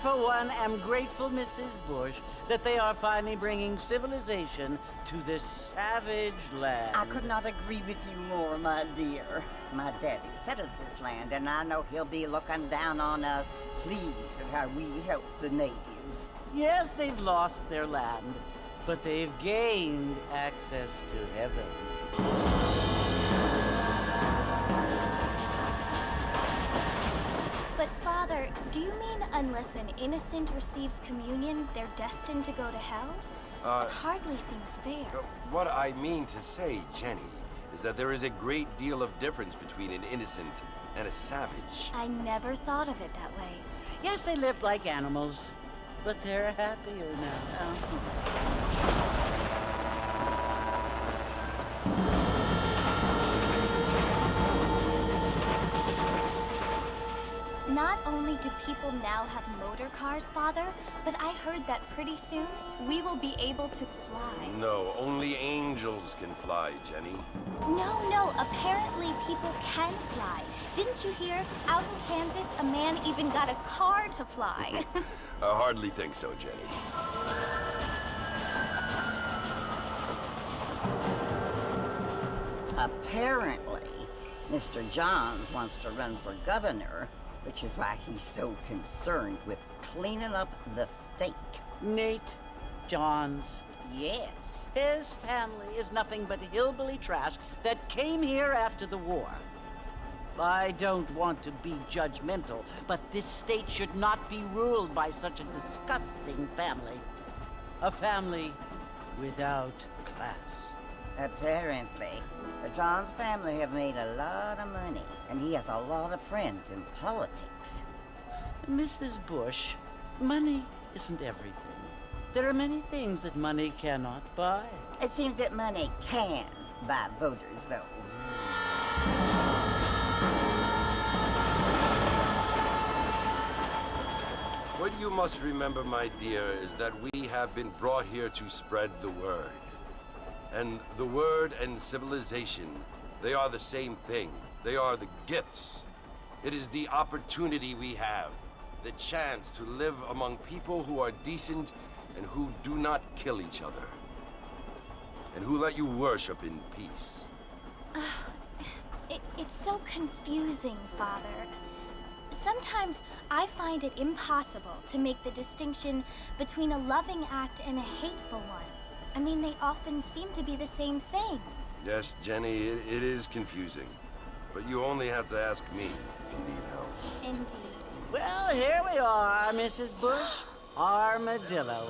for one, am grateful, Mrs. Bush, that they are finally bringing civilization to this savage land. I could not agree with you more, my dear. My daddy settled this land, and I know he'll be looking down on us, pleased at how we help the natives. Yes, they've lost their land, but they've gained access to heaven. But Father, do you mean unless an innocent receives communion, they're destined to go to hell? It hardly seems fair. What I mean to say, Jenny, is that there is a great deal of difference between an innocent and a savage. I never thought of it that way. Yes, they lived like animals, but they're happier now. Not only do people now have motor cars, Father, but I heard that pretty soon we will be able to fly. No, only angels can fly, Jenny. No, apparently people can fly. Didn't you hear? Out in Kansas, a man even got a car to fly. I hardly think so, Jenny. Apparently, Mr. Johns wants to run for governor, which is why he's so concerned with cleaning up the state. Nate Johns. Yes. His family is nothing but hillbilly trash that came here after the war. I don't want to be judgmental, but this state should not be ruled by such a disgusting family. A family without class. Apparently. The Johns family have made a lot of money, and he has a lot of friends in politics. Mrs. Bush, money isn't everything. There are many things that money cannot buy. It seems that money can buy voters, though. What you must remember, my dear, is that we have been brought here to spread the word. And the word and civilization, they are the same thing. They are the gifts. It is the opportunity we have, the chance to live among people who are decent and who do not kill each other, and who let you worship in peace. It's so confusing, Father. Sometimes I find it impossible to make the distinction between a loving act and a hateful one. I mean, they often seem to be the same thing. Yes, Jenny, it is confusing. But you only have to ask me if you need help. Indeed. Well, here we are, Mrs. Bush. Armadillo.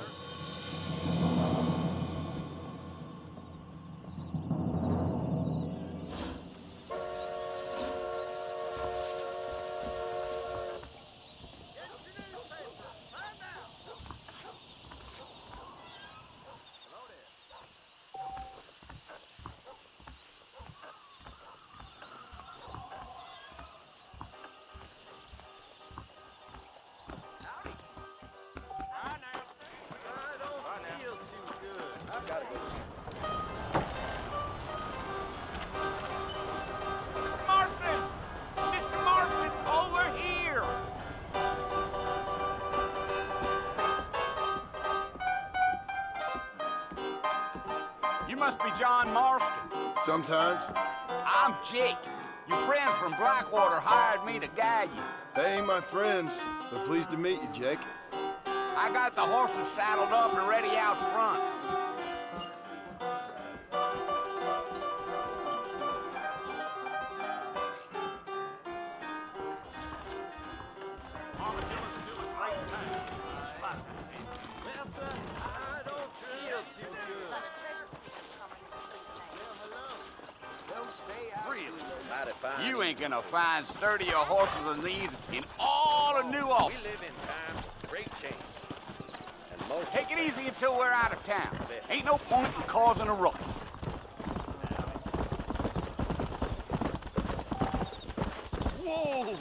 You must be John Marston. Sometimes. I'm Jake. Your friends from Blackwater hired me to guide you. They ain't my friends, but pleased to meet you, Jake. I got the horses saddled up and ready out front. You ain't gonna find sturdier horses than these in all of New Orleans. We live in times of great change. And most Take it easy until we're out of town. Ain't no point in causing a ruckus. Whoa!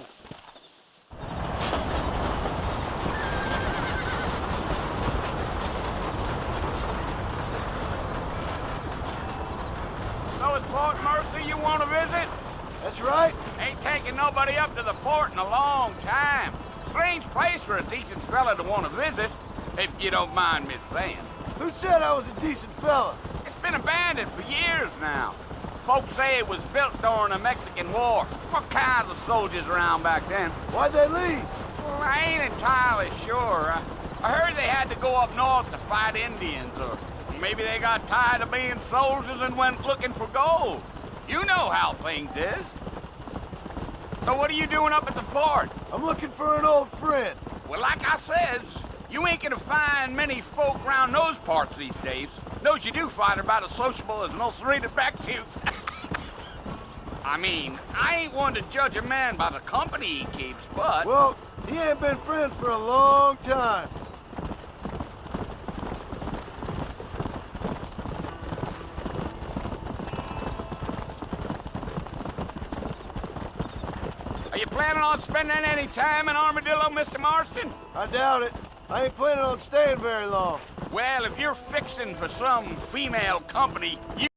So it's Fort Mercy you want to visit? That's right. Ain't taking nobody up to the fort in a long time. strange place for a decent fella to want to visit, if you don't mind me saying. Who said I was a decent fella? It's been abandoned for years now. Folks say it was built during the Mexican War. What kinds of soldiers around back then? Why'd they leave? Well, I ain't entirely sure. I heard they had to go up north to fight Indians, or maybe they got tired of being soldiers and went looking for gold. You know how things is. So what are you doing up at the fort? I'm looking for an old friend. Well, like I says, you ain't gonna find many folk around those parts these days. Those you do find are about as sociable as most reading back to you. I mean, I ain't one to judge a man by the company he keeps, but... Well, he ain't been friends for a long time. Are you planning on spending any time in Armadillo, Mr. Marston? I doubt it. I ain't planning on staying very long. Well, if you're fixing for some female company, you